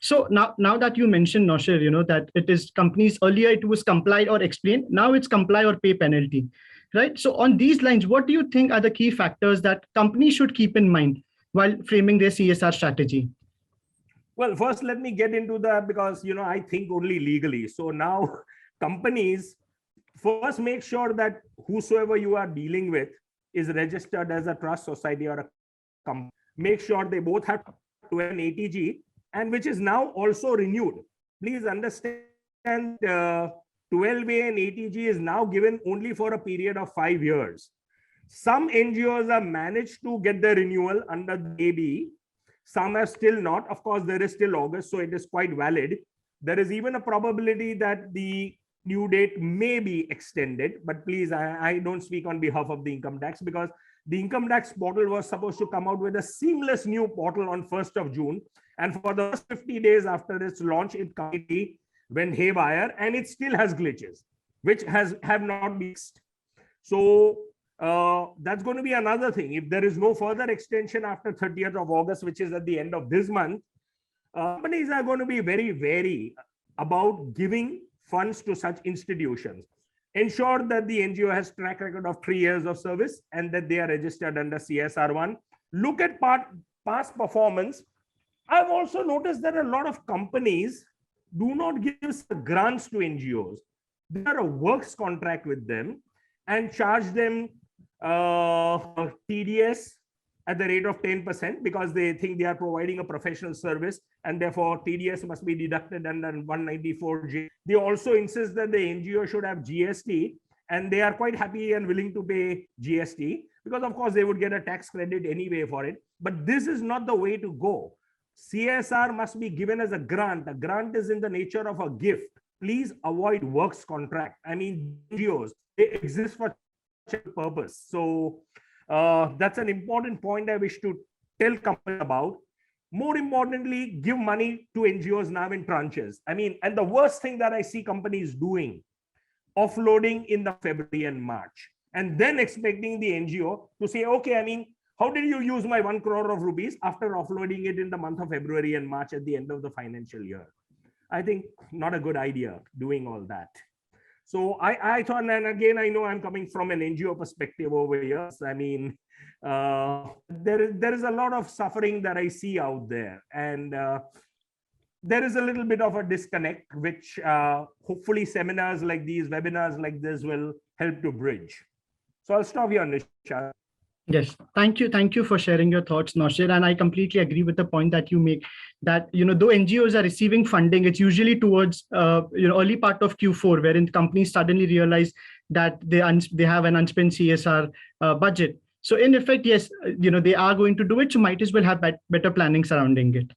So now that you mentioned, Noshir, that it is companies, earlier it was comply or explain, now it's comply or pay penalty, right? So on these lines, what do you think are the key factors that companies should keep in mind while framing their CSR strategy? Well, first, let me get into that because, I think only legally. So now companies first make sure that whosoever you are dealing with is registered as a trust society or a company. Make sure they both have 12 ATG, and which is now also renewed. Please understand, 12A and ATG is now given only for a period of 5 years. Some NGOs have managed to get the renewal under the AB. Some have still not. Of course, there is still August, so it is quite valid. There is even a probability that the due date may be extended, but please, I don't speak on behalf of the income tax, because the income tax portal was supposed to come out with a seamless new portal on 1st of June. And for the first 50 days after its launch, it completely went haywire, and it still has glitches, which have not been fixed. So that's going to be another thing. If there is no further extension after 30th of August, which is at the end of this month, companies are going to be very wary about giving funds to such institutions. Ensure that the NGO has track record of 3 years of service and that they are registered under CSR1. Look at past performance. I've also noticed that a lot of companies do not give grants to NGOs. They are a works contract with them and charge them TDS at the rate of 10% because they think they are providing a professional service, and therefore TDS must be deducted under 194J. They also insist that the NGO should have GST, and they are quite happy and willing to pay GST because, of course, they would get a tax credit anyway for it. But this is not the way to go. CSR must be given as a grant. A grant is in the nature of a gift. Please avoid works contract. I mean, NGOs, they exist for purpose. So that's an important point I wish to tell companies about. More importantly, give money to NGOs now in tranches. I mean, and the worst thing that I see companies doing, offloading in the February and March, and then expecting the NGO to say, okay, I mean, how did you use my 1 crore of rupees after offloading it in the month of February and March at the end of the financial year? I think not a good idea doing all that. So I thought, and again, I know I'm coming from an NGO perspective over here. I mean, there is a lot of suffering that I see out there, and there is a little bit of a disconnect, which hopefully seminars like these, webinars like this will help to bridge. So I'll stop here, Nishant. Yes, thank you. Thank you for sharing your thoughts, Noshir. And I completely agree with the point that you make that, though NGOs are receiving funding, it's usually towards, early part of Q4, wherein companies suddenly realize that they have an unspent CSR budget. So in effect, yes, they are going to do it. So might as well have better planning surrounding it.